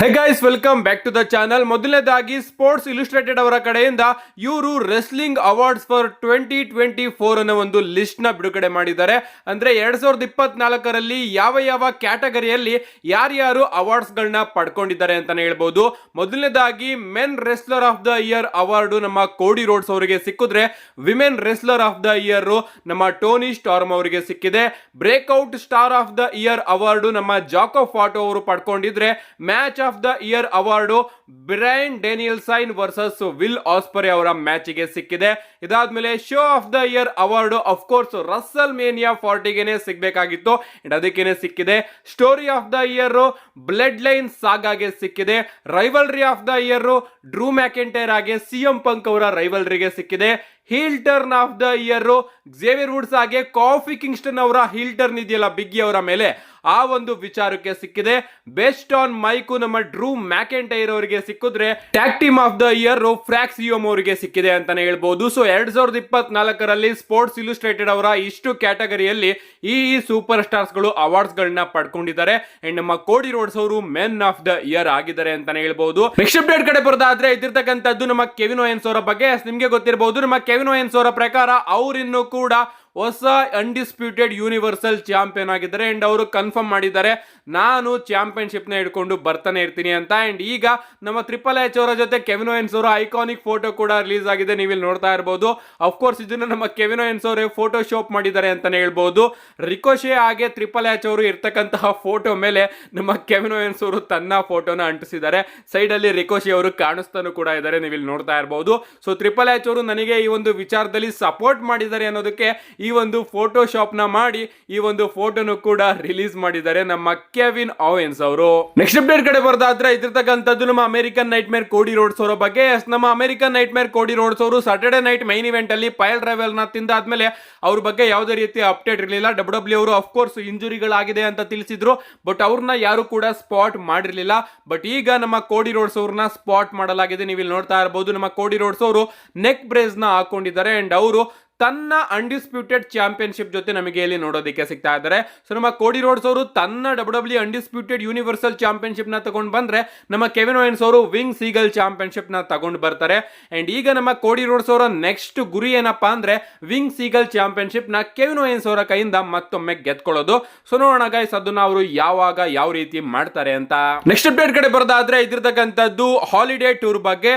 Hey guys, welcome back to the channel. ಮೊದಲನೇದಾಗಿ sports illustrated ಅವರ ಕಡೆಯಿಂದ ಇವರು ರೆಸ್ಲಿಂಗ್ ಅವಾರ್ಡ್ಸ್ ಫಾರ್ 2024 ಅನ್ನೋ ಒಂದು ಲಿಸ್ಟ್ ನ ಬಿಡುಗಡೆ ಮಾಡಿದ್ದಾರೆ. ಅಂದ್ರೆ 2024ರಲ್ಲಿ ಯಾವ ಯಾವ ಕ್ಯಾಟಗರಿಯಲ್ಲಿ ಯಾರ್ಯಾರು ಅವಾರ್ಡ್ಸ್ ಗಳನ್ನ ಪಡ್ಕೊಂಡಿದ್ದಾರೆ ಅಂತಾನೆ ಹೇಳ್ಬಹುದು. ಮೊದಲನೇದಾಗಿ men wrestler of the year award ನಮ್ಮ ಕೋಡಿ ರೋಡ್ಸ್ ಅವರಿಗೆ ಸಿಕ್ಕಿದ್ರೆ, women wrestler of the year ನಮ್ಮ ಟೋನಿ ಸ್ಟಾರ್ಮ್ ಅವರಿಗೆ ಸಿಕ್ಕಿದೆ. Breakout star of the year award ನಮ್ಮ ಜಾಕೋ ಫಾಟೋ ಅವರು ಪಡ್ಕೊಂಡಿದ್ರೆ, match of the year award Bryan Danielson versus Will Ospreay ಅವರ ಮ್ಯಾಚ್ ಗೆ ಸಿಕ್ಕಿದೆ. ಇದಾದ್ಮೇಲೆ show of the year award of course WrestleMania 40 ಗೆ ಸಿಗಬೇಕಾಗಿತ್ತು, ಅದಕ್ಕೇನೆ ಸಿಕ್ಕಿದೆ. Story of the year blood line ಸಾಗಾಗೆ ಸಿಕ್ಕಿದೆ. Rivalry of the year Drew McIntyre ಆಗಿ ಸಿಎಂ ಪಂಕ್ ಅವರ ರೈವಲ್ರಿಗೆ ಸಿಕ್ಕಿದೆ. Heel turn of the year Xavier Woods ಆಗಿ ಕಾಫಿ ಕಿಂಗ್ಸ್ಟನ್ ಅವರ ಹೀಲ್ ಟರ್ನ್ ಇದೆಯಲ್ಲ ಬಿಗ್ಗಿ ಅವರ ಮೇಲೆ, ಆ ಒಂದು ವಿಚಾರಕ್ಕೆ ಸಿಕ್ಕಿದೆ. ಬೆಸ್ಟ್ ಆನ್ ಮೈಕು ನಮ್ಮ ಡ್ರೂ ಮ್ಯಾಕೆಂಟೈರ್ ಅವರಿಗೆ ಸಿಕ್ಕಿದ್ರೆ, tag team of the year Fraxiom ಅವರಿಗೆ ಸಿಕ್ಕಿದೆ ಅಂತಾನೆ ಹೇಳ್ಬಹುದು. ಸೊ 2024ರಲ್ಲಿ ಸ್ಪೋರ್ಟ್ಸ್ ಇಲಿಸ್ಟ್ರೇಟೆಡ್ ಅವರ ಇಷ್ಟು ಕ್ಯಾಟಗರಿಯಲ್ಲಿ ಈ ಸೂಪರ್ ಸ್ಟಾರ್ಸ್ ಗಳು ಅವಾರ್ಡ್ಸ್ ಗಳನ್ನ ಪಡ್ಕೊಂಡಿದ್ದಾರೆ. ಅಂಡ್ ನಮ್ಮ ಕೋಡಿ ರೋಡ್ಸ್ ಅವರು ಮೆನ್ ಆಫ್ ದ ಇಯರ್ ಆಗಿದ್ದಾರೆ ಅಂತಾನೆ ಹೇಳ್ಬಹುದು. ನೆಕ್ಸ್ಟ್ ಅಪ್ಡೇಟ್ ಕಡೆ ಬರೋದಾದ್ರೆ, ಇದಿರ್ತಕ್ಕಂಥದ್ದು ನಮ್ಮ ಕೆವಿನ್ ಓಯನ್ಸ್ ಅವರ ಬಗ್ಗೆ. ನಿಮ್ಗೆ ಗೊತ್ತಿರಬಹುದು, ನಮ್ಮ ಕೆವಿನ್ ಓಯನ್ಸ್ ಅವರ ಪ್ರಕಾರ ಅವರಿನ್ನು ಕೂಡ ಹೊಸ ಅನ್ಡಿಸ್ಪ್ಯೂಟೆಡ್ ಯೂನಿವರ್ಸಲ್ ಚಾಂಪಿಯನ್ ಆಗಿದ್ದಾರೆ. ಅಂಡ್ ಅವರು ಕನ್ಫರ್ಮ್ ಮಾಡಿದ್ದಾರೆ, ನಾನು ಚಾಂಪಿಯನ್ಶಿಪ್ ನ ಹಿಡ್ಕೊಂಡು ಬರ್ತಾನೆ ಇರ್ತೀನಿ ಅಂತ. ಅಂಡ್ ಈಗ ನಮ್ಮ ಟ್ರಿಪಲ್ ಎಚ್ ಅವರ ಜೊತೆ ಕೆವಿನ್ ಓಯನ್ಸ್ ಅವರ ಐಕಾನಿಕ್ ಫೋಟೋ ಕೂಡ ರಿಲೀಸ್ ಆಗಿದೆ, ನೀವು ಇಲ್ಲಿ ನೋಡ್ತಾ ಇರಬಹುದು. ಅಫ್ಕೋರ್ಸ್ ಇದನ್ನ ನಮ್ಮ ಕೆವಿನ್ ಓಯನ್ಸ್ ಅವರೇ ಫೋಟೋ ಶಾಪ್ ಮಾಡಿದ್ದಾರೆ ಅಂತಾನೆ ಹೇಳ್ಬಹುದು. ರಿಕೋಶೆ ಹಾಗೆ ಟ್ರಿಪಲ್ ಎಚ್ ಅವರು ಇರ್ತಕ್ಕಂತಹ ಫೋಟೋ ಮೇಲೆ ನಮ್ಮ ಕೆವಿನ್ ಓಯನ್ಸ್ ಅವರು ತನ್ನ ಫೋಟೋನ ಅಂಟಿಸಿದ್ದಾರೆ. ಸೈಡ್ ಅಲ್ಲಿ ರಿಕೋಶೆ ಅವರು ಕಾಣಿಸ್ತಾನು ಕೂಡ ಇದ್ದಾರೆ, ನೀವು ಇಲ್ಲಿ ನೋಡ್ತಾ ಇರಬಹುದು. ಸೊ ಟ್ರಿಪಲ್ ಎಚ್ ಅವರು ನನಗೆ ಈ ಒಂದು ವಿಚಾರದಲ್ಲಿ ಸಪೋರ್ಟ್ ಮಾಡಿದ್ದಾರೆ ಅನ್ನೋದಕ್ಕೆ ಈ ಒಂದು ಫೋಟೋ ಶಾಪ್ ನ ಮಾಡಿ ಈ ಒಂದು ಫೋಟೋನು ಕೂಡ ರಿಲೀಸ್ ಮಾಡಿದ್ದಾರೆ ನಮ್ಮ ಕೆವಿನ್ ಓವೆನ್ಸ್ ಅವರು. ನೆಕ್ಸ್ಟ್ ಅಪ್ಡೇಟ್ ಕಡೆ ಬರೋದಾದ್ರೆ, ಇದಿರ್ತಕ್ಕಂಥದ್ದು ನಮ್ಮ ಅಮೆರಿಕನ್ ನೈಟ್ ಮೇರ್ ಕೋಡಿ ರೋಡ್ಸ್ ಅವರ ಬಗ್ಗೆ. ನಮ್ಮ ಅಮೆರಿಕನ್ ನೈಟ್ ಮೇರ್ ಕೋಡಿ ರೋಡ್ಸ್ ಅವರು ಸಾಟರ್ಡೆ ನೈಟ್ ಮೈನ್ ಇವೆಂಟ್ ಅಲ್ಲಿ ಪೈಲ್ ಡ್ರೈವಲ್ ನ ತಿಂದಾದ್ಮೇಲೆ ಅವ್ರ ಬಗ್ಗೆ ಯಾವುದೇ ರೀತಿ ಅಪ್ಡೇಟ್ ಇರಲಿಲ್ಲ. ಡಬ್ಲ್ಯೂ ಅವರು ಅಫ್ಕೋರ್ಸ್ ಇಂಜುರಿಗಳಾಗಿದೆ ಅಂತ ತಿಳಿಸಿದ್ರು, ಬಟ್ ಅವ್ರನ್ನ ಯಾರು ಕೂಡ ಸ್ಪಾಟ್ ಮಾಡಿರ್ಲಿಲ್ಲ. ಬಟ್ ಈಗ ನಮ್ಮ ಕೋಡಿ ರೋಡ್ಸ್ ಅವ್ರನ್ನ ಸ್ಪಾಟ್ ಮಾಡಲಾಗಿದೆ, ನೀವು ಇಲ್ಲಿ ನೋಡ್ತಾ ಇರಬಹುದು. ನಮ್ಮ ಕೋಡಿ ರೋಡ್ಸ್ ಅವರು ನೆಕ್ ಬ್ರೇಸ್ ನ ಹಾಕೊಂಡಿದ್ದಾರೆ. ಅಂಡ್ ಅವರು ತನ್ನ ಅನ್ಡಿಸ್ಪ್ಯೂಟೆಡ್ ಚಾಂಪಿಯನ್ಶಿಪ್ ಜೊತೆ ನಮಗೆ ಇಲ್ಲಿ ನೋಡೋದಕ್ಕೆ ಸಿಗ್ತಾ ಇದ್ದಾರೆ. ಸೊ ನಮ್ಮ ಕೋಡಿ ರೋಡ್ಸ್ ಅವರು ತನ್ನ ಡಬ್ಲ್ಯೂ ಅನ್ಡಿಸ್ಪ್ಯೂಟೆಡ್ ಯೂನಿವರ್ಸಲ್ ಚಾಂಪಿಯನ್ಶಿಪ್ ನ ತಗೊಂಡು ಬಂದ್ರೆ, ನಮ್ಮ ಕೆವಿನ್ ಓಯನ್ಸ್ ಅವರು ವಿಂಗ್ ಸೀಗಲ್ ಚಾಂಪಿಯನ್ಶಿಪ್ ನ ತಗೊಂಡು ಬರ್ತಾರೆ. ಅಂಡ್ ಈಗ ನಮ್ಮ ಕೋಡಿ ರೋಡ್ಸ್ ಅವರ ನೆಕ್ಸ್ಟ್ ಗುರಿ ಏನಪ್ಪಾ ಅಂದ್ರೆ, ವಿಂಗ್ ಸೀಗಲ್ ಚಾಂಪಿಯನ್ಶಿಪ್ ನ ಕೆವಿನ್ ಓಯನ್ಸ್ ಅವರ ಕೈಯಿಂದ ಮತ್ತೊಮ್ಮೆ ಗೆದ್ಕೊಳ್ಳೋದು. ಸೊ ನೋಡೋಣ ಗೈಸ್, ಅದನ್ನ ಅವರು ಯಾವಾಗ ಯಾವ ರೀತಿ ಮಾಡ್ತಾರೆ ಅಂತ. ನೆಕ್ಸ್ಟ್ ಅಪ್ಡೇಟ್ ಕಡೆ ಬರೋದಾದ್ರೆ, ಇದಿರ್ತಕ್ಕಂಥದ್ದು ಹಾಲಿಡೇ ಟೂರ್ ಬಗ್ಗೆ.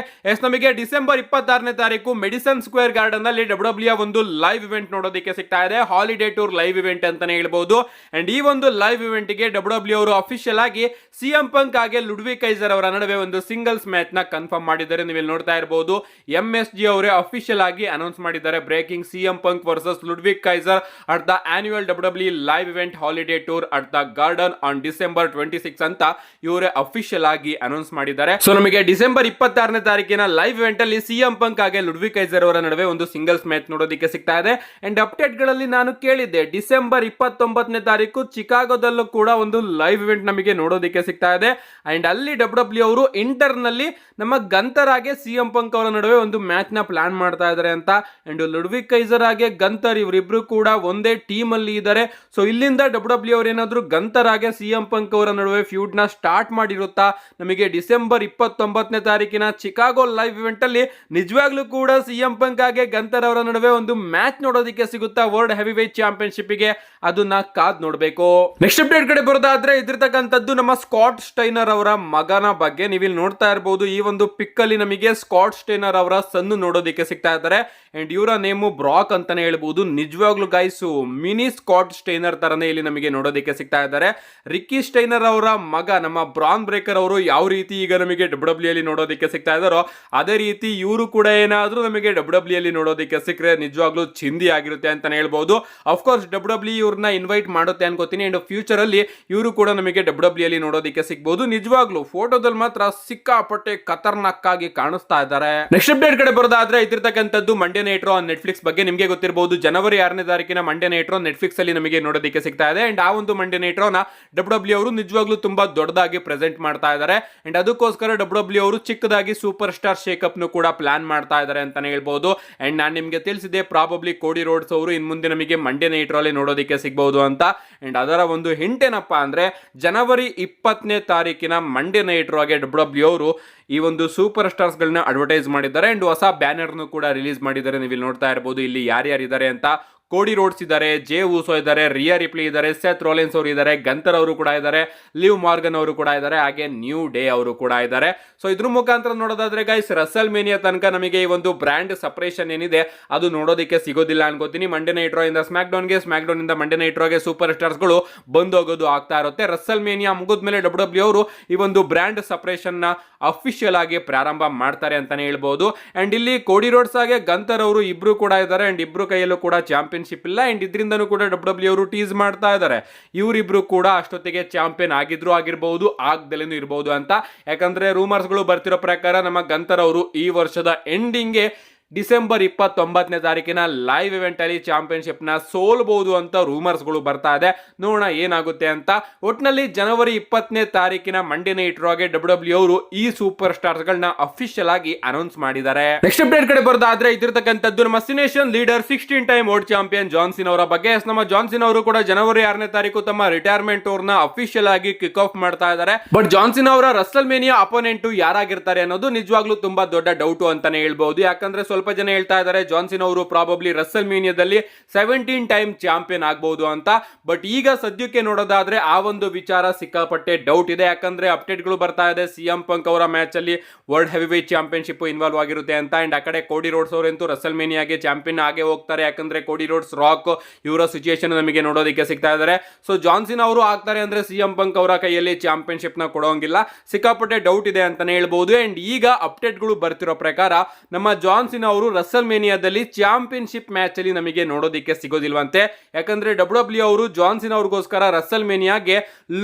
ನಮಗೆ ಡಿಸೆಂಬರ್ 26ನೇ ತಾರೀಕು ಮೆಡಿಸನ್ ಸ್ಕ್ವೇರ್ ಗಾರ್ಡನ್ ಅಲ್ಲಿ ಡಬ್ಲ್ಯೂ ಒಂದು ಲೈವ್ ಇವೆಂಟ್ ನೋಡೋದಕ್ಕೆ ಸಿಗ್ತಾ ಇದೆ. ಹಾಲಿಡೇ ಟೂರ್ ಲೈವ್ ಇವೆಂಟ್ ಅಂತಾನೆ ಹೇಳ್ಬಹುದು. ಅಂಡ್ ಈ ಒಂದು ಲೈವ್ ಇವೆಂಟ್ ಗೆ ಡಬ್ಲ್ಯೂ ಅವರು ಅಫಿಷಿಯಲ್ ಆಗಿ ಸಿಎಂ ಪಂಕ್ ಹಾಗೆ ಲುಡ್ವಿಗ್ ಕೈಸರ್ ಅವರ ನಡುವೆ ಒಂದು ಸಿಂಗಲ್ಸ್ ಮ್ಯಾಚ್ ನ ಕನ್ಫರ್ಮ್ ಮಾಡಿದ್ದಾರೆ, ನೀವು ಇಲ್ಲಿ ನೋಡ್ತಾ ಇರಬಹುದು. MSG ಅವರೇ ಅಫಿಷಿಯಲ್ ಆಗಿ ಅನೌನ್ಸ್ ಮಾಡಿದ್ದಾರೆ, breaking CM Punk versus Ludwig Kaiser at the annual W live event holiday tour at the garden on December 26 ಅಂತ ಇವರೇ ಅಫಿಷಿಯಲ್ ಆಗಿ ಅನೌನ್ಸ್ ಮಾಡಿದ್ದಾರೆ. ಸೊ ನಮಗೆ ಡಿಸೆಂಬರ್ 26ನೇ ತಾರೀಕಿನ ಲೈವ್ ಇವೆಂಟ್ ಅಲ್ಲಿ ಸಿಎಂ ಪಂಕ್ ಹಾಗೆ ಲುಡ್ವಿಗ್ ಕೈಸರ್ ಅವರ ನಡುವೆ ಒಂದು ಸಿಂಗಲ್ಸ್ ಮ್ಯಾಚ್ ನೋಡೋದಕ್ಕೆ ಸಿಗ್ತಾ ಇದೆ. ಅಂಡ್ ಅಪ್ಡೇಟ್ ಗಳಲ್ಲಿ ನಾನು ಕೇಳಿದ್ದೆ, ಡಿಸೆಂಬರ್ 29ನೇ ತಾರೀಕು ಚಿಕಾಗೋದಲ್ಲೂ ಕೂಡ ಒಂದು ಲೈವ್ ಇವೆಂಟ್ ನಮಗೆ ನೋಡೋದಕ್ಕೆ ಸಿಗ್ತಾ ಇದೆ. ಅಂಡ್ ಅಲ್ಲಿ ಡಬ್ಲ್ಯೂ ಅವರು ಇಂಟರ್ನಲ್ಲಿ ನಮ್ಮ ಗಂತರ್ ಹಾಗೆ ಸಿಎಂ ಪಂಕ್ ಅವರ ನಡುವೆ ಒಂದು ಮ್ಯಾಚ್ ನ ಪ್ಲಾನ್ ಮಾಡ್ತಾ ಇದ್ದಾರೆ ಅಂತ. ಅಂಡ್ ಲುಡ್ವಿಗ್ ಕೈಸರ್ ಹಾಗೆ ಗಂತರ್ ಇವರಿಬ್ರು ಕೂಡ ಒಂದೇ ಟೀಮ್ ಅಲ್ಲಿ ಇದ್ದಾರೆ. ಸೊ ಇಲ್ಲಿಂದ ಡಬ್ಲ್ಯೂ ಅವರು ಏನಾದ್ರು ಗಂತರ್ ಹಾಗೆ ಸಿಎಂ ಪಂಕ್ ಅವರ ನಡುವೆ ಫ್ಯೂಡ್ ನ ಸ್ಟಾರ್ಟ್ ಮಾಡಿರುತ್ತಾ, ನಮಗೆ ಡಿಸೆಂಬರ್ 29ನೇ ತಾರೀಕಿನ ಚಿಕಾಗೋ ಲೈವ್ ಇವೆಂಟ್ ಅಲ್ಲಿ ನಿಜವಾಗ್ಲೂ ಕೂಡ ಸಿಎಂ ಪಂಕ್ ಹಾಗೆ ಗಂತರ್ ಅವರ ನಡುವೆ ಒಂದು ಮ್ಯಾಚ್ ನೋಡೋದಕ್ಕೆ ಸಿಗುತ್ತಾ ವರ್ಲ್ಡ್ ಹೆವಿ ವೇಟ್ ಚಾಂಪಿಯನ್ಶಿಪ್ ಗೆ, ಅದನ್ನ ಕಾದ್ ನೋಡ್ಬೇಕು. ನೆಕ್ಸ್ಟ್ ಅಪ್ಡೇಟ್ ಕಡೆ ಬರೋದಾದ್ರೆ, ಇದಿರ್ತಕ್ಕಂಥದ್ದು ನಮ್ಮ ಸ್ಕಾಟ್ ಸ್ಟೈನರ್ ಅವರ ಮಗನ ಬಗ್ಗೆ. ನೀವು ಇಲ್ಲಿ ನೋಡ್ತಾ ಇರಬಹುದು, ಈ ಒಂದು ಪಿಕ್ ಅಲ್ಲಿ ನಮಗೆ ಸ್ಕಾಟ್ ಸ್ಟೈನರ್ ಅವರ ಸನ್ನು ನೋಡೋದಕ್ಕೆ ಸಿಗ್ತಾ ಇದ್ದಾರೆ. ಅಂಡ್ ಇವರ ನೇಮು ಬ್ರಾಕ್ ಅಂತಾನೆ ಹೇಳ್ಬಹುದು. ನಿಜವಾಗ್ಲೂ ಗೈಸ್ ಮಿನಿ ಸ್ಕಾಟ್ ಸ್ಟೈನರ್ ತರನೇ ಇಲ್ಲಿ ನಮಗೆ ನೋಡೋದಕ್ಕೆ ಸಿಗ್ತಾ ಇದ್ದಾರೆ. ರಿಕ್ಕಿ ಸ್ಟೈನರ್ ಅವರ ಮಗ ನಮ್ಮ ಬ್ರಾನ್ ಬ್ರೇಕರ್ ಅವರು ಯಾವ ರೀತಿ ಈಗ ನಮಗೆ ಡಬ್ಲ್ಯೂ ಅಲ್ಲಿ ನೋಡೋದಕ್ಕೆ ಸಿಗ್ತಾ ಇದ್ದಾರೋ, ಅದೇ ರೀತಿ ಇವರು ಕೂಡ ಏನಾದ್ರೂ ನಮಗೆ ಡಬ್ಲ್ಯೂ ಅಲ್ಲಿ ನೋಡೋದಕ್ಕೆ ಸಿಕ್ಕರೆ ನಿಜವಾಗ್ಲೂ ಚಿಂದಿ ಆಗಿರುತ್ತೆ ಅಂತಾನೆ ಹೇಳ್ಬಹುದು. ಅಫ್ಕೋರ್ಸ್ ಡಬ್ಲ್ಯೂ ಇವ್ರನ್ನ ಇನ್ವೈಟ್ ಮಾಡುತ್ತೆ ಅನ್ಕೋತೀನಿ. ಅಂಡ್ ಫ್ಯೂಚರ್ ಅಲ್ಲಿ ಇವರು ಕೂಡ ನಮಗೆ ಡಬ್ಲ್ಯೂ ಅಲ್ಲಿ ನೋಡೋದಕ್ಕೆ ಸಿಗಬಹುದು. ನಿಜವಾಗ್ಲೂ ಫೋಟೋದಲ್ಲಿ ಮಾತ್ರ ಸಿಕ್ಕಾಪಟ್ಟೆ ಖತರ್ನಾಕ್ ಆಗಿ ಕಾಣಿಸ್ತಾ ಇದ್ದಾರೆ. ನೆಕ್ಸ್ಟ್ ಅಪ್ಡೇಟ್ ಕಡೆ ಬರೋದಾದ್ರೆ, ಇದಿರ್ತಕ್ಕಂಥದ್ದು Monday night Raw on Netflix ಬಗ್ಗೆ. ನಿಮಗೆ ಗೊತ್ತಿರಬಹುದು, ಜನವರಿ 6ನೇ ತಾರೀಕಿನ ಮಂಡೇ ನೈಟ್ ರಾ ನೆಟ್ಫ್ಲಿಕ್ಸ್ ಅಲ್ಲಿ ನಮಗೆ ನೋಡೋದಕ್ಕೆ ಸಿಗ್ತಾ ಇದೆ. ಅಂಡ್ ಆ ಒಂದು ಮಂಡೇ ನೈಟ್ ರಾ ನ ಡಬ್ಲ್ಯೂ ಅವರು ನಿಜವಾಗ್ಲೂ ತುಂಬಾ ದೊಡ್ಡದಾಗಿ ಪ್ರೆಸೆಂಟ್ ಮಾಡ್ತಾ ಇದ್ದಾರೆ. ಅಂಡ್ ಅದಕ್ಕೋಸ್ಕರ ಡಬ್ಲ್ಯೂ ಅವರು ಚಿಕ್ಕದಾಗಿ ಸೂಪರ್ ಸ್ಟಾರ್ ಶೇಕಪ್ ನು ಕೂಡ ಪ್ಲಾನ್ ಮಾಡ್ತಾ ಇದ್ದಾರೆ ಅಂತಾನೆ ಹೇಳ್ಬಹುದು. ಅಂಡ್ ನಾನು ನಿಮ್ಗೆ ತಿಳಿಸಿದೆ, ಪ್ರಾಬಬ್ಲಿ ಕೋಡಿ ರೋಡ್ಸ್ ಅವರು ಇನ್ ಮುಂದೆ ನಮಗೆ ಮಂಡೇ ನೈಟ್ ರಾ ಅಲ್ಲಿ ನೋಡೋದಕ್ಕೆ ಸಿಗಬಹುದು ಅಂತ. ಅಂಡ್ ಅದರ ಒಂದು ಹಿಂಟ್ ಏನಪ್ಪಾ ಅಂದ್ರೆ ಜನವರಿ 20ನೇ ತಾರೀಕಿನ ಮಂಡೇ ನೈಟ್ ರಾಗೆ ಡಬ್ಲ್ಯೂ ಅವರು ಈ ಒಂದು ಸೂಪರ್ ಸ್ಟಾರ್ಸ್ ಗಳನ್ನ ಅಡ್ವರ್ಟೈಸ್ ಮಾಡಿದ್ದಾರೆ ಅಂಡ್ ಹೊಸ ಬ್ಯಾನರ್ ಕೂಡ ರಿಲೀಸ್ ಮಾಡಿದ್ದಾರೆ. ನೀವು ಇಲ್ಲಿ ನೋಡ್ತಾ ಇರಬಹುದು ಇಲ್ಲಿ ಯಾರ್ಯಾರಿದ್ದಾರೆ ಅಂತ. ಕೋಡಿ ರೋಡ್ಸ್ ಇದ್ದಾರೆ, ಜೇ ಊಸೋ ಇದ್ದಾರೆ, ರಿಯಾ ರಿಪ್ಲಿ ಇದ್ದಾರೆ, ಸೆತ್ ರೋಲೆನ್ಸ್ ಅವರು ಇದ್ದಾರೆ, ಗಂತರ್ ಅವರು ಕೂಡ ಇದ್ದಾರೆ, ಲಿವ್ ಮಾರ್ಗನ್ ಅವರು ಕೂಡ ಇದ್ದಾರೆ, ಹಾಗೆ ನ್ಯೂ ಡೇ ಅವರು ಕೂಡ ಇದ್ದಾರೆ. ಸೊ ಇದ್ರ ಮುಖಾಂತರ ನೋಡೋದಾದ್ರೆ ಗೈಸ್ ರಸಲ್ ಮೇನಿಯಾ ತನಕ ನಮಗೆ ಈ ಒಂದು ಬ್ರ್ಯಾಂಡ್ ಸಪರೇಷನ್ ಏನಿದೆ ಅದು ನೋಡೋದಕ್ಕೆ ಸಿಗೋದಿಲ್ಲ ಅನ್ಕೋತೀನಿ. ಮಂಡೇ ನೈಟ್ ರಾ ಇಂದ ಸ್ಮ್ಯಾಕ್ ಡೌನ್ಗೆ, ಸ್ಮ್ಯಾಕ್ ಡೌನ್ ಇಂದ ಮಂಡೇ ನೈಟ್ ರಾಗೆ ಸೂಪರ್ ಸ್ಟಾರ್ಸ್ ಗಳು ಬಂದೋಗೋದು ಆಗ್ತಾ ಇರುತ್ತೆ. ರಸಲ್ ಮೇನಿಯಾ ಮುಗಿದ್ಮೇಲೆ ಡಬ್ಲ್ಯೂ ಅವರು ಈ ಒಂದು ಬ್ರ್ಯಾಂಡ್ ಸಪರೇಷನ್ ನ ಅಫಿಷಿಯಲ್ ಆಗಿ ಪ್ರಾರಂಭ ಮಾಡ್ತಾರೆ ಅಂತಾನೆ ಹೇಳ್ಬಹುದು. ಅಂಡ್ ಇಲ್ಲಿ ಕೋಡಿ ರೋಡ್ಸ್ ಹಾಗೆ ಗಂತರ್ ಅವರು ಇಬ್ರು ಕೂಡ ಇದ್ದಾರೆ ಅಂಡ್ ಇಬ್ರು ಕೈಯಲ್ಲೂ ಕೂಡ ಚಾಂಪಿಯನ್ಶಿಪ್ ಇಲ್ಲ. ಅಂಡ್ ಇದರಿಂದನೂ ಕೂಡ ಡಬ್ಲ್ಯೂ ಅವರು ಟೀಸ್ ಮಾಡ್ತಾ ಇದ್ದಾರೆ ಇವರಿಬ್ರು ಕೂಡ ಅಷ್ಟೊತ್ತಿಗೆ ಚಾಂಪಿಯನ್ ಆಗಿರಬಹುದು, ಆಗದಲೇನು ಇರಬಹುದು ಅಂತ. ಯಾಕಂದ್ರೆ ರೂಮರ್ಸ್ ಗಳು ಬರ್ತಿರೋ ಪ್ರಕಾರ ನಮ್ಮ ಗಂತರ್ ಅವರು ಈ ವರ್ಷದ ಎಂಡಿಂಗ್ಗೆ ಡಿಸೆಂಬರ್ 29ನೇ ತಾರೀಕಿನ ಲೈವ್ ಇವೆಂಟ್ ಅಲ್ಲಿ ಚಾಂಪಿಯನ್ಶಿಪ್ ನ ಸೋಲ್ಬಹುದು ಅಂತ ರೂಮರ್ಸ್ ಗಳು ಬರ್ತಾ ಇದೆ. ನೋಡೋಣ ಏನಾಗುತ್ತೆ ಅಂತ. ಒಟ್ನಲ್ಲಿ ಜನವರಿ 20ನೇ ತಾರೀಕಿನ ಮಂಡೇ ನೈಟ್ ರಾಗೆ ಡಬ್ಲ್ಯೂ ಅವರು ಈ ಸೂಪರ್ ಸ್ಟಾರ್ಸ್ ಗಳನ್ನ ಅಫಿಷಿಯಲ್ ಆಗಿ ಅನೌನ್ಸ್ ಮಾಡಿದ್ದಾರೆ. ನೆಕ್ಸ್ಟ್ ಅಪ್ಡೇಟ್ ಕಡೆ ಬರೋದಾದ್ರೆ ಇದಿರ್ತಕ್ಕಂಥದ್ದು ನಮ್ಮ Cenation leader 16 time world champion John Cena ಅವರ ಬಗ್ಗೆ. ನಮ್ಮ ಜಾನ್ ಸಿನಾ ಅವರು ಕೂಡ ಜನವರಿ 6ನೇ ತಾರೀಕು ತಮ್ಮ ರಿಟೈರ್ಮೆಂಟ್ ಟೂರ್ ನ ಅಫಿಷಿಯಲ್ ಆಗಿ ಕಿಕ್ ಆಫ್ ಮಾಡ್ತಾ ಇದ್ದಾರೆ. ಬಟ್ ಜಾನ್ ಸಿನಾ ಅವರ ರಸಲ್ ಮೇನಿಯಾ ಅಪೋನೆಂಟ್ ಯಾರಾಗಿರ್ತಾರೆ ಅನ್ನೋದು ನಿಜವಾಗ್ಲೂ ತುಂಬಾ ದೊಡ್ಡ ಡೌಟ್ ಅಂತಾನೆ ಹೇಳ್ಬಹುದು. ಯಾಕಂದ್ರೆ ಸ್ವಲ್ಪ ಜನ ಹೇಳ್ತಾ ಇದ್ದಾರೆ ಜಾನ್ ಸಿನಾ ಅವರು ಪ್ರಾಬಬ್ಲಿ ರಸಲ್ ಮೇನಿಯಾದಲ್ಲಿ 17 ಟೈಮ್ ಚಾಂಪಿಯನ್ ಆಗಬಹುದು ಅಂತ. ಬಟ್ ಈಗ ಸದ್ಯಕ್ಕೆ ನೋಡೋದಾದ್ರೆ ಆ ಒಂದು ವಿಚಾರ ಸಿಕ್ಕಾಪಟ್ಟೆ ಡೌಟ್ ಇದೆ. ಯಾಕಂದ್ರೆ ಅಪ್ಡೇಟ್ ಗಳು ಬರ್ತಾ ಇದೆ ಸಿಎಂ ಪಂಕ್ ಅವರ ಮ್ಯಾಚ್ ಅಲ್ಲಿ world heavy wait championship involve ಆಗಿರುತ್ತೆ ಅಂತ. ಅಂಡ್ ಆ ಕಡೆ ಕೋಡಿ ರೋಡ್ಸ್ ಅವರಂತೂ ರಸಲ್ ಮೇನಿಯಾಗೆ ಚಾಂಪಿಯನ್ ಆಗೇ ಹೋಗ್ತಾರೆ. ಯಾಕಂದ್ರೆ ಕೋಡಿ ರೋಡ್ಸ್, ರಾಕ್ ಇವರ ಸಿಚುಯೇಷನ್ ನಮಗೆ ನೋಡೋದಕ್ಕೆ ಸಿಗ್ತಾ ಇದ್ದಾರೆ. ಸೊ ಜಾನ್ ಸಿನಾ ಅವರು ಆಗ್ತಾರೆ ಅಂದ್ರೆ ಸಿಎಂ ಪಂಕ್ ಅವರ ಕೈಯಲ್ಲಿ ಚಾಂಪಿಯನ್ಶಿಪ್ ನ ಕೊಡೋಂಗಿಲ್ಲ. ಸಿಕ್ಕಾಪಟ್ಟೆ ಡೌಟ್ ಇದೆ ಅಂತಾನೆ ಹೇಳ್ಬಹುದು. ಅಂಡ್ ಈಗ ಅಪ್ಡೇಟ್ ಗಳು ಬರ್ತಿರೋ ಪ್ರಕಾರ ನಮ್ಮ ಜಾನ್ ಸಿನಾ ಅವರು ರಸಲ್ ಮೇನಿಯಾದಲ್ಲಿ ಚಾಂಪಿಯನ್ಶಿಪ್ ಮ್ಯಾಚ್ ಅಲ್ಲಿ ನಮಗೆ ನೋಡೋದಕ್ಕೆ ಸಿಗೋದಿಲ್ವಂತೆ. ಯಾಕಂದ್ರೆ ಡಬ್ಲ್ಯೂ ಅವರು ಜಾನ್ ಸಿನಾ ಅವ್ರಿಗೋಸ್ಕರ ರಸಲ್ ಮೇನಿಯಾಗೆ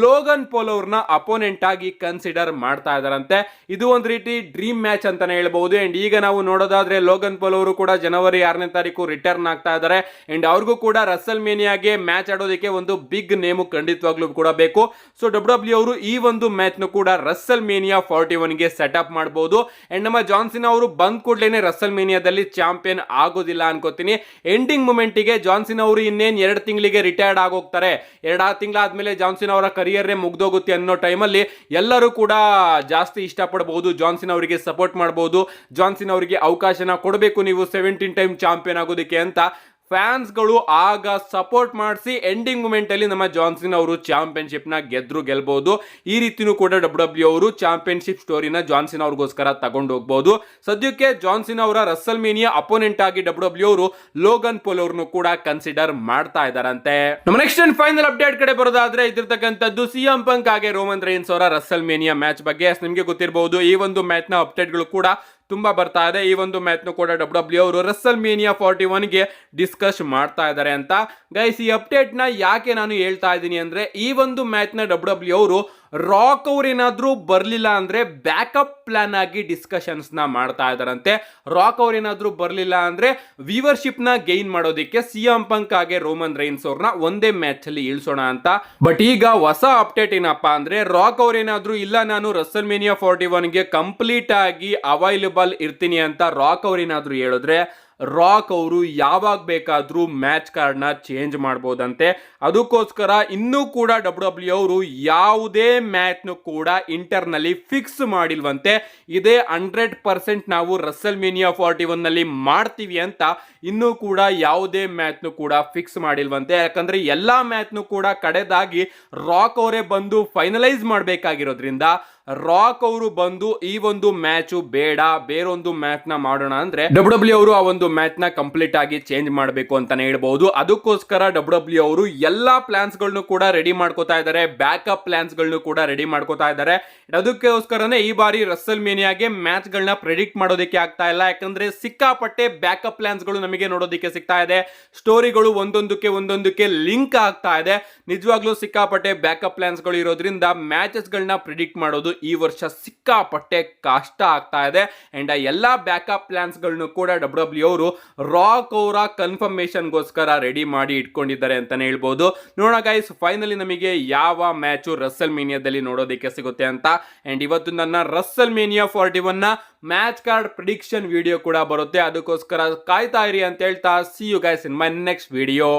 ಲೋಗನ್ ಪೋಲ್ ಅವ್ರನ್ನ ಅಪೋನೆಂಟ್ ಆಗಿ ಕನ್ಸಿಡರ್ ಮಾಡ್ತಾ ಇದಾರಂತೆ. ಇದು ಒಂದು ರೀತಿ ಡ್ರೀಮ್ ಮ್ಯಾಚ್ ಅಂತಾನೆ ಹೇಳ್ಬಹುದು. ಅಂಡ್ ಈಗ ನಾವು ನೋಡೋದಾದ್ರೆ ಲೋಗನ್ ಪೋಲ್ ಅವರು ಕೂಡ ಜನವರಿ 6ನೇ ತಾರೀಕು ರಿಟರ್ನ್ ಆಗ್ತಾ ಇದ್ದಾರೆ. ಅಂಡ್ ಅವ್ರಿಗೂ ಕೂಡ ರಸಲ್ ಮೇನಿಯಾಗೆ ಮ್ಯಾಚ್ ಆಡೋದಕ್ಕೆ ಒಂದು ಬಿಗ್ ನೇಮು ಖಂಡಿತವಾಗ್ಲೂ ಕೂಡ ಬೇಕು. ಸೊ ಡಬ್ಲ್ಯೂ ಅವರು ಈ ಒಂದು ಮ್ಯಾಚ್ ನು ಕೂಡ ರಸಲ್ ಮೇನಿಯಾ 41 ಗೆ ಸೆಟ್ ಅಪ್ ಮಾಡಬಹುದು. ಅಂಡ್ ನಮ್ಮ ಜಾನ್ ಸಿನಾ ಅವರು ಬಂದ್ ಕೂಡಲೇ ರಸಲ್ ಮೇನಿಯಾದಲ್ಲಿ ಚಾಂಪಿಯನ್ ಆಗೋದಿಲ್ಲ ಅನ್ಕೋತೀನಿ. ಎಂಡಿಂಗ್ ಮೂಮೆಂಟ್ ಗೆ ಜಾನ್ ಸಿನಾ ಅವರು ಇನ್ನೇನ್ 2 ತಿಂಗಳಿಗೆ ರಿಟೈರ್ಡ್ ಆಗೋಗ್ತಾರೆ. 2 ತಿಂಗಳಾದ್ಮೇಲೆ ಜಾನ್ ಸಿನಾ ಅವರ ಕರಿಯರ್ ಮುಗ್ದೋಗುತ್ತೆ ಅನ್ನೋ ಟೈಮಲ್ಲಿ ಎಲ್ಲರೂ ಕೂಡ ಜಾಸ್ತಿ ಇಷ್ಟಪಡಬಹುದು, ಜಾನ್ ಸಿನಾ ಅವರಿಗೆ ಸಪೋರ್ಟ್ ಮಾಡಬಹುದು, ಜಾನ್ ಸಿನಾ ಅವರಿಗೆ ಅವಕಾಶನ ಕೊಡಬೇಕು ನೀವು 17 ಟೈಮ್ ಚಾಂಪಿಯನ್ ಆಗೋದಕ್ಕೆ ಅಂತ ಫ್ಯಾನ್ಸ್ ಗಳು ಆಗ ಸಪೋರ್ಟ್ ಮಾಡಿಸಿ ಎಂಡಿಂಗ್ ಮೂಮೆಂಟ್ ಅಲ್ಲಿ ನಮ್ಮ ಜಾನ್ ಸಿನಾ ಅವರು ಚಾಂಪಿಯನ್ಶಿಪ್ ನ ಗೆಲ್ಲಬಹುದು. ಈ ರೀತಿನೂ ಕೂಡ ಡಬ್ಲ್ಯೂ ಅವರು ಚಾಂಪಿಯನ್ಶಿಪ್ ಸ್ಟೋರಿನ ಜಾನ್ ಸಿನಾ ಅವ್ರಿಗೋಸ್ಕರ ತಗೊಂಡು ಹೋಗಬಹುದು. ಸದ್ಯಕ್ಕೆ ಜಾನ್ ಸಿನಾ ಅವರ ರಸಲ್ ಮೇನಿಯಾ ಅಪೋನೆಂಟ್ ಆಗಿ ಡಬ್ಲ್ಯೂ ಅವರು ಲೋಗನ್ ಪೋಲ್ ಅವ್ರನ್ನು ಕೂಡ ಕನ್ಸಿಡರ್ ಮಾಡ್ತಾ ಇದಾರಂತೆ. ನಮ್ಮ ನೆಕ್ಸ್ಟ್ ಅಂಡ್ ಫೈನಲ್ ಅಪ್ಡೇಟ್ ಕಡೆ ಬರೋದಾದ್ರೆ ಇದಿರ್ತಕ್ಕಂಥದ್ದು ಸಿಎಂ ಪಂಕ್ ಹಾಗೆ ರೋಮನ್ ರೈನ್ಸ್ ಅವರ ರಸಲ್ ಮೇನಿಯಾ ಮ್ಯಾಚ್ ಬಗ್ಗೆ. ನಿಮಗೆ ಗೊತ್ತಿರಬಹುದು ಈ ಒಂದು ಮ್ಯಾಚ್ ನ ಅಪ್ಡೇಟ್ ಗಳು ಕೂಡ ತುಂಬಾ ಬರ್ತಾ ಇದೆ. ಈ ಒಂದು ಮ್ಯಾಚ್ ನು ಕೂಡ ಡಬ್ಲ್ಯೂ ಅವರು ರಸಲ್ ಮೇನಿಯಾ 41 ಗೆ ಡಿಸ್ಕಸ್ ಮಾಡ್ತಾ ಇದ್ದಾರೆ ಅಂತ. ಗೈಸ್ ಈ ಅಪ್ಡೇಟ್ ನ ಯಾಕೆ ನಾನು ಹೇಳ್ತಾ ಇದ್ದೀನಿ ಅಂದ್ರೆ ಈ ಒಂದು ಮ್ಯಾಚ್ ನ ಡಬ್ಲ್ಯೂ ಅವರು ರಾಕ್ ಅವ್ರು ಏನಾದ್ರೂ ಬರ್ಲಿಲ್ಲ ಅಂದ್ರೆ ಬ್ಯಾಕಪ್ ಪ್ಲಾನ್ ಆಗಿ ಡಿಸ್ಕಷನ್ಸ್ ನ ಮಾಡ್ತಾ ಇದಾರಂತೆ. ರಾಕ್ ಅವ್ರು ಏನಾದ್ರೂ ಬರ್ಲಿಲ್ಲ ಅಂದ್ರೆ ವ್ಯೂವರ್ಶಿಪ್ ನ ಗೈನ್ ಮಾಡೋದಕ್ಕೆ ಸಿಎಂ ಪಂಕ್ ಹಾಗೆ ರೋಮನ್ ರೈನ್ಸ್ ಅವ್ರನ್ನ ಒಂದೇ ಮ್ಯಾಚ್ ಅಲ್ಲಿ ಇಳಿಸೋಣ ಅಂತ. ಬಟ್ ಈಗ ಹೊಸ ಅಪ್ಡೇಟ್ ಏನಪ್ಪಾ ಅಂದ್ರೆ ರಾಕ್ ಅವ್ರು ಏನಾದ್ರೂ ಇಲ್ಲ ನಾನು ರಸಲ್ ಮೇನಿಯಾ 41 ಗೆ ಕಂಪ್ಲೀಟ್ ಆಗಿ ಅವೈಲೇಬಲ್ ಇರ್ತೀನಿ ಅಂತ ರಾಕ್ ಅವ್ರು ಏನಾದ್ರೂ ಹೇಳಿದ್ರೆ ರಾಕ್ ಅವರು ಯಾವಾಗ ಬೇಕಾದ್ರೂ ಮ್ಯಾಚ್ ಕಾರ್ಡ್ ನ ಚೇಂಜ್ ಮಾಡಬಹುದಂತೆ. ಅದಕ್ಕೋಸ್ಕರ ಇನ್ನೂ ಕೂಡ ಡಬ್ಲ್ಯೂ ಅವರು ಯಾವುದೇ ಮ್ಯಾಚ್ ನು ಕೂಡ ಇಂಟರ್ನಲ್ಲಿ ಫಿಕ್ಸ್ ಮಾಡಿಲ್ವಂತೆ. ಇದೇ 100% ನಾವು ರಸಲ್ ಮೇನಿಯಾ 41 ನಲ್ಲಿ ಮಾಡ್ತೀವಿ ಅಂತ ಇನ್ನೂ ಕೂಡ ಯಾವುದೇ ಮ್ಯಾಚ್ ನು ಕೂಡ ಫಿಕ್ಸ್ ಮಾಡಿಲ್ವಂತೆ. ಯಾಕಂದ್ರೆ ಎಲ್ಲಾ ಮ್ಯಾಚ್ ನು ಕೂಡ ಕಡೆದಾಗಿ ರಾಕ್ ಅವರೇ ಬಂದು ಫೈನಲೈಸ್ ಮಾಡಬೇಕಾಗಿರೋದ್ರಿಂದ ರಾಕ್ ಅವರು ಬಂದು ಈ ಒಂದು ಮ್ಯಾಚ್ ಬೇಡ ಬೇರೊಂದು ಮ್ಯಾಚ್ ನ ಮಾಡೋಣ ಅಂದ್ರೆ ಡಬ್ಲ್ಯೂ ಅವರು ಆ ಒಂದು ಮ್ಯಾಚ್ ನ ಕಂಪ್ಲೀಟ್ ಆಗಿ ಚೇಂಜ್ ಮಾಡಬೇಕು ಅಂತಾನೆ ಹೇಳ್ಬಹುದು. ಅದಕ್ಕೋಸ್ಕರ ಡಬ್ಲ್ಯೂ ಅವರು ಎಲ್ಲಾ ಪ್ಲಾನ್ಸ್ ಗಳನ್ನು ಕೂಡ ರೆಡಿ ಮಾಡ್ಕೋತಾ ಇದ್ದಾರೆ, ಬ್ಯಾಕಪ್ ಪ್ಲಾನ್ಸ್ ಗಳನ್ನು ಕೂಡ ರೆಡಿ ಮಾಡ್ಕೋತಾ ಇದ್ದಾರೆ. ಅದಕ್ಕೋಸ್ಕರನೇ ಈ ಬಾರಿ ರಸಲ್ ಮೇನಿಯಾಗೆ ಮ್ಯಾಚ್ ಗಳನ್ನ ಪ್ರೆಡಿಕ್ಟ್ ಮಾಡೋದಕ್ಕೆ ಆಗ್ತಾ ಇಲ್ಲ. ಯಾಕಂದ್ರೆ ಸಿಕ್ಕಾಪಟ್ಟೆ ಬ್ಯಾಕಪ್ ಪ್ಲಾನ್ಸ್ ಗಳು ನಮಗೆ ನೋಡೋದಕ್ಕೆ ಸಿಗ್ತಾ ಇದೆ. ಸ್ಟೋರಿಗಳು ಒಂದೊಂದಕ್ಕೆ ಲಿಂಕ್ ಆಗ್ತಾ ಇದೆ. ನಿಜವಾಗ್ಲೂ ಸಿಕ್ಕಾಪಟ್ಟೆ ಬ್ಯಾಕಪ್ ಪ್ಲಾನ್ಸ್ ಗಳು ಇರೋದ್ರಿಂದ ಮ್ಯಾಚಸ್ ಗಳನ್ನ ಪ್ರಿಡಿಕ್ಟ್ ಮಾಡೋದು ಈ ವರ್ಷ ಸಿಕ್ಕಾಪಟ್ಟೆ ಕಷ್ಟ ಆಗ್ತಾ ಇದೆ. ಅಂಡ್ ಎಲ್ಲಾ ಬ್ಯಾಕಪ್ ಪ್ಲಾನ್ಸ್ ಗಳನ್ನು ಕೂಡ ಡಬ್ಲ್ಯೂ ಅವರು ರಾಕ್ ಅವರ ಕನ್ಫರ್ಮೇಶನ್ಗೋಸ್ಕರ ರೆಡಿ ಮಾಡಿ ಇಟ್ಕೊಂಡಿದ್ದಾರೆ ಅಂತಾನೆ ಹೇಳ್ಬೋದು. ನೋಡೋಣ ಗೈಸ್, ಫೈನಲಿ ನಮಗೆ ಯಾವ ಮ್ಯಾಚ್ ರಸಲ್ ಮೇನಿಯಾದಲ್ಲಿ ನೋಡೋದಕ್ಕೆ ಸಿಗುತ್ತೆ ಅಂತ. ಅಂಡ್ ಇವತ್ತು ನನ್ನ ರಸಲ್ ಮೇನಿಯಾ 41 ನ ಮ್ಯಾಚ್ ಕಾರ್ಡ್ ಪ್ರಿಡಿಕ್ಷನ್ ವಿಡಿಯೋ ಕೂಡ ಬರುತ್ತೆ, ಅದಕ್ಕೋಸ್ಕರ ಕಾಯ್ತಾ ಇರಿ ಅಂತ ಹೇಳ್ತಾ see you guys in my next video.